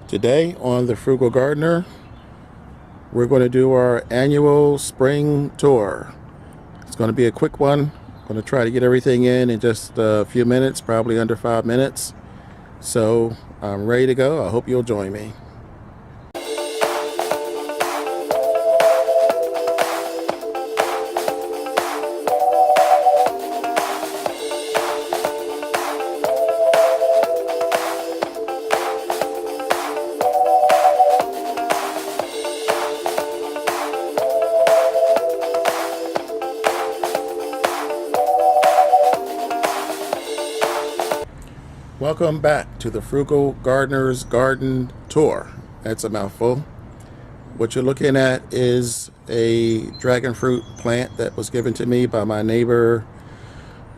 Today on the Frugal Gardener, we're going to do our annual spring tour. It's going to be a quick one. I'm going to try to get everything in just a few minutes, probably under 5 minutes. So I'm ready to go. I hope you'll join me. Welcome back to the Frugal Gardener's Garden Tour. That's a mouthful. What you're looking at is a dragon fruit plant that was given to me by my neighbor.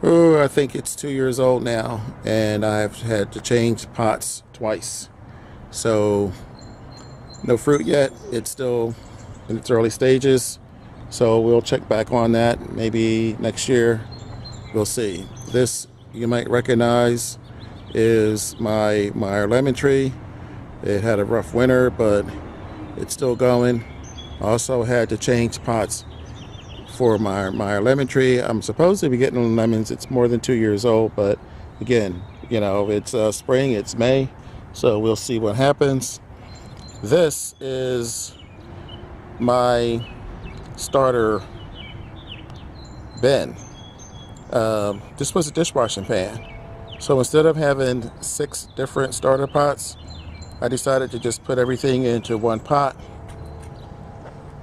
Oh, I think it's 2 years old now, and I've had to change pots twice. So no fruit yet. It's still in its early stages. So we'll check back on that maybe next year. We'll see. This you might recognize is my lemon tree. It had a rough winter, but it's still going. I also had to change pots for my lemon tree. I'm supposed to be getting lemons. It's more than 2 years old, but again, you know, it's spring, it's May, so we'll see what happens. This is my starter bin. This was a dishwashing pan. So instead of having 6 different starter pots, I decided to just put everything into one pot.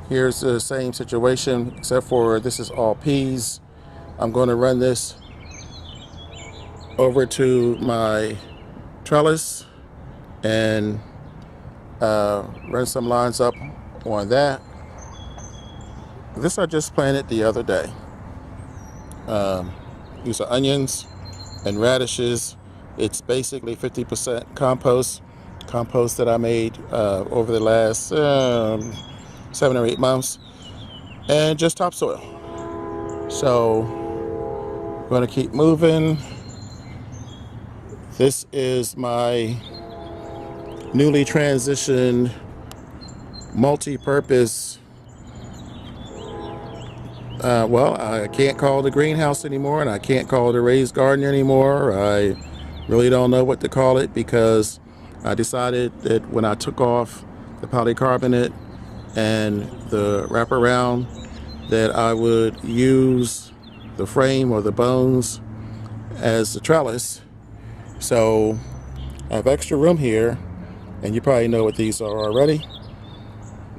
Here's the same situation, except for this is all peas. I'm going to run this over to my trellis and run some lines up on that. This I just planted the other day. These are onions and radishes. It's basically 50% compost that I made over the last 7 or 8 months, and just topsoil. So I'm going to keep moving. This is my newly transitioned multi-purpose, well, I can't call it a greenhouse anymore, and I can't call it a raised garden anymore. I really don't know what to call it, because I decided that when I took off the polycarbonate and the wraparound, that I would use the frame or the bones as the trellis. So I have extra room here, and you probably know what these are already.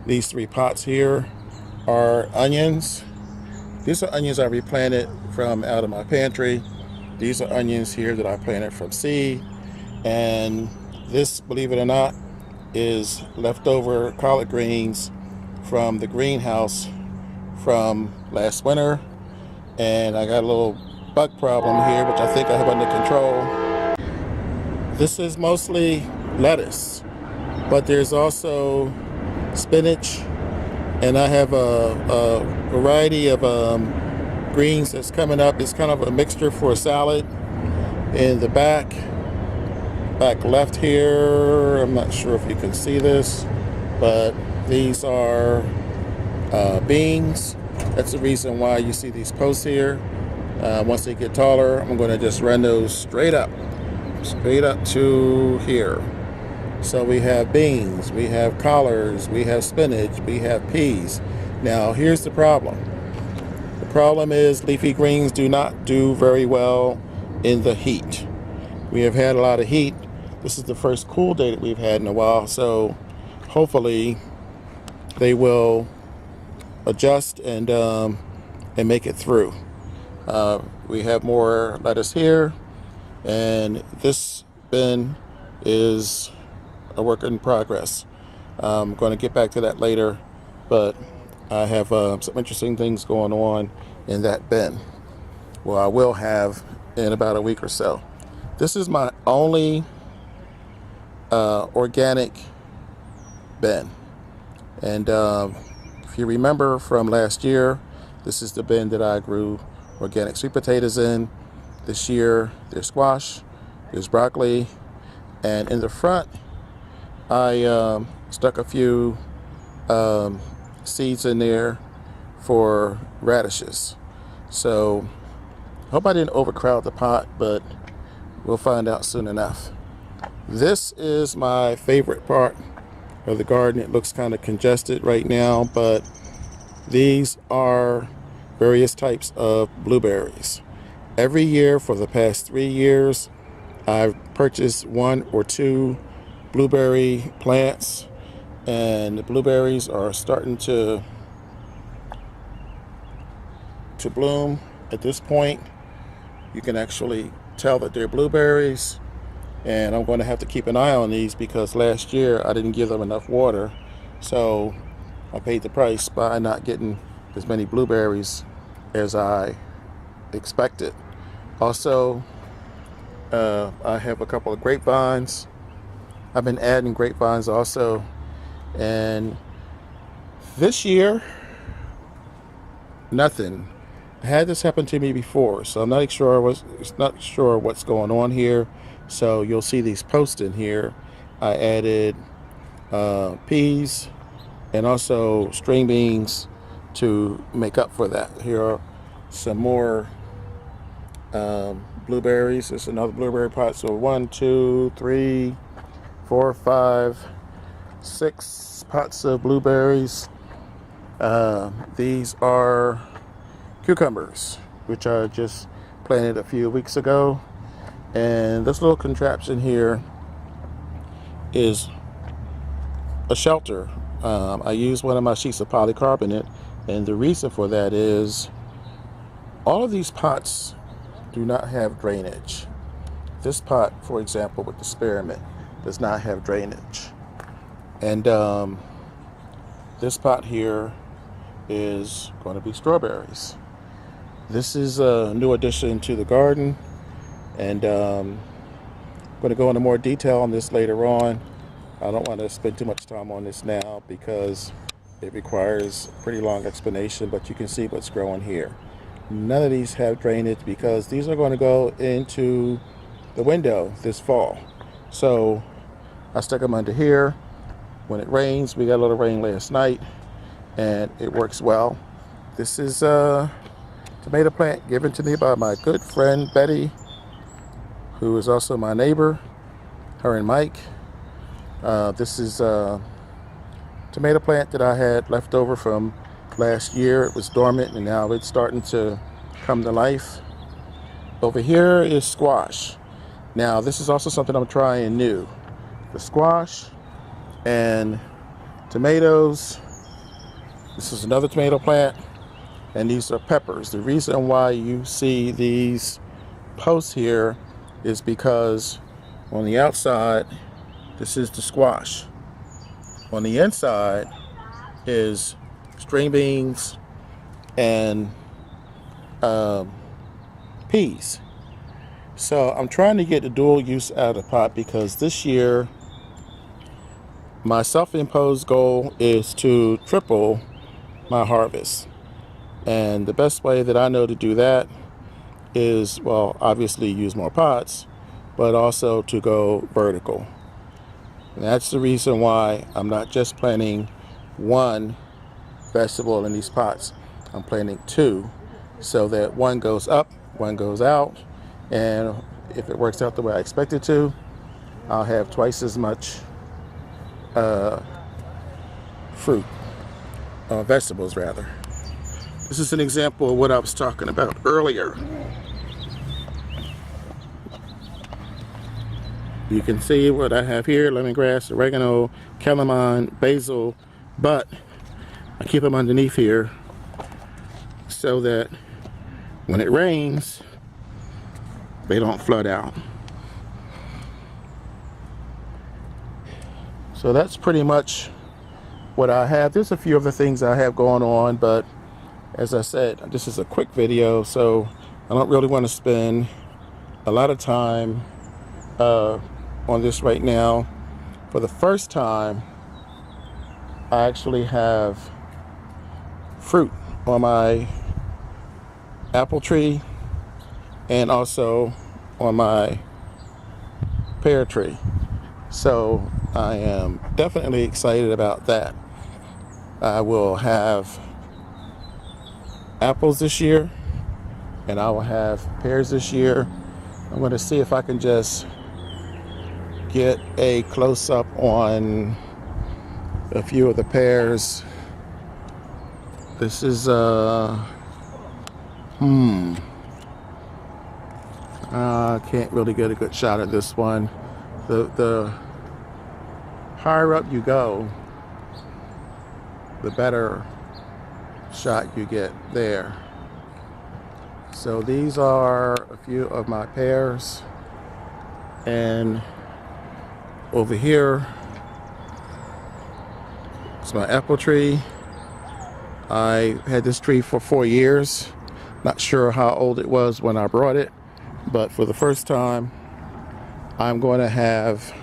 These 3 pots here are onions. These are onions I replanted from out of my pantry. These are onions here that I planted from seed. And this, believe it or not, is leftover collard greens from the greenhouse from last winter. And I got a little bug problem here, which I think I have under control. This is mostly lettuce, but there's also spinach, and I have a variety of greens that's coming up. It's kind of a mixture for a salad. In the back left here, I'm not sure if you can see this, but these are beans. That's the reason why you see these posts here. Once they get taller, I'm going to just run those straight up to here. So we have beans, we have collards, we have spinach, we have peas. Now here's the problem. The problem is leafy greens do not do very well in the heat. We have had a lot of heat. This is the first cool day that we've had in a while, so hopefully they will adjust and make it through. We have more lettuce here, and this bin is a work in progress. I'm going to get back to that later, but I have some interesting things going on in that bin. Well, I will have in about a week or so. This is my only organic bin, and if you remember from last year, this is the bin that I grew organic sweet potatoes in. This year there's squash, there's broccoli, and in the front I stuck a few seeds in there for radishes. So I hope I didn't overcrowd the pot, but we'll find out soon enough. This is my favorite part of the garden. It looks kind of congested right now, but these are various types of blueberries. Every year for the past 3 years, I've purchased 1 or 2 blueberry plants, and the blueberries are starting to bloom. At this point, you can actually tell that they're blueberries, and I'm going to have to keep an eye on these because last year I didn't give them enough water, so I paid the price by not getting as many blueberries as I expected. Also, I have a couple of grapevines. I've been adding grapevines also, and this year, nothing. I had this happen to me before, so I'm not sure what's going on here. So you'll see these posts in here. I added peas and also string beans to make up for that. Here are some more blueberries. This is another blueberry pot. So 1, 2, 3, 4, 5, 6 pots of blueberries. These are cucumbers, which I just planted a few weeks ago. And this little contraption here is a shelter. I use one of my sheets of polycarbonate, and the reason for that is all of these pots do not have drainage. This pot, for example, with the spearmint, does not have drainage. And this pot here is going to be strawberries. This is a new addition to the garden, and I'm going to go into more detail on this later on. I don't want to spend too much time on this now because it requires a pretty long explanation, but you can see what's growing here. None of these have drainage because these are going to go into the window this fall. So I stuck them under here. When it rains, we got a little rain last night, and it works well. This is a tomato plant given to me by my good friend Betty, who is also my neighbor, her and Mike. This is a tomato plant that I had left over from last year. It was dormant, and now it's starting to come to life. Over here is squash. Now, this is also something I'm trying new. The squash and tomatoes. This is another tomato plant, and these are peppers. The reason why you see these posts here is because on the outside, this is the squash. On the inside is string beans and peas. So I'm trying to get the dual use out of the pot because this year my self-imposed goal is to triple my harvest. And the best way that I know to do that is, well, obviously use more pots, but also to go vertical. And that's the reason why I'm not just planting 1 vegetable in these pots. I'm planting 2 so that 1 goes up, 1 goes out, and if it works out the way I expect it to, I'll have twice as much fruit, vegetables rather. This is an example of what I was talking about earlier. You can see what I have here: lemongrass, oregano, calamine, basil, but I keep them underneath here so that when it rains, they don't flood out. So that's pretty much what I have. There's a few other things I have going on, but as I said, this is a quick video, so I don't really want to spend a lot of time on this right now. For the first time, I actually have fruit on my apple tree and also on my pear tree. So I am definitely excited about that. I will have apples this year, and I will have pears this year. I'm going to see if I can just get a close-up on a few of the pears. This is I can't really get a good shot at this one. The higher up you go, the better shot you get there. So these are a few of my pears, and over here is my apple tree. I had this tree for 4 years. Not sure how old it was when I brought it, but for the first time I'm going to have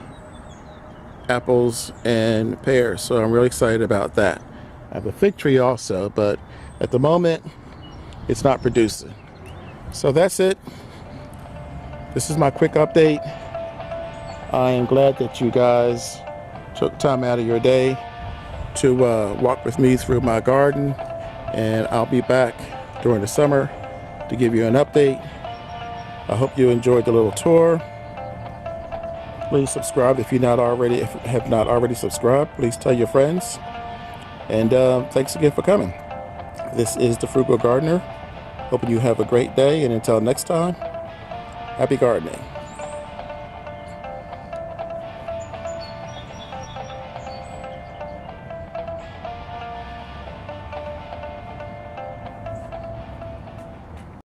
apples and pears, so I'm really excited about that. I have a fig tree also, but at the moment it's not producing. So that's it. This is my quick update. I am glad that you guys took time out of your day to walk with me through my garden, and I'll be back during the summer to give you an update. I hope you enjoyed the little tour. Please subscribe if have not already subscribed. Please tell your friends, and thanks again for coming. This is the Frugal Gardener. Hoping you have a great day, and until next time, happy gardening.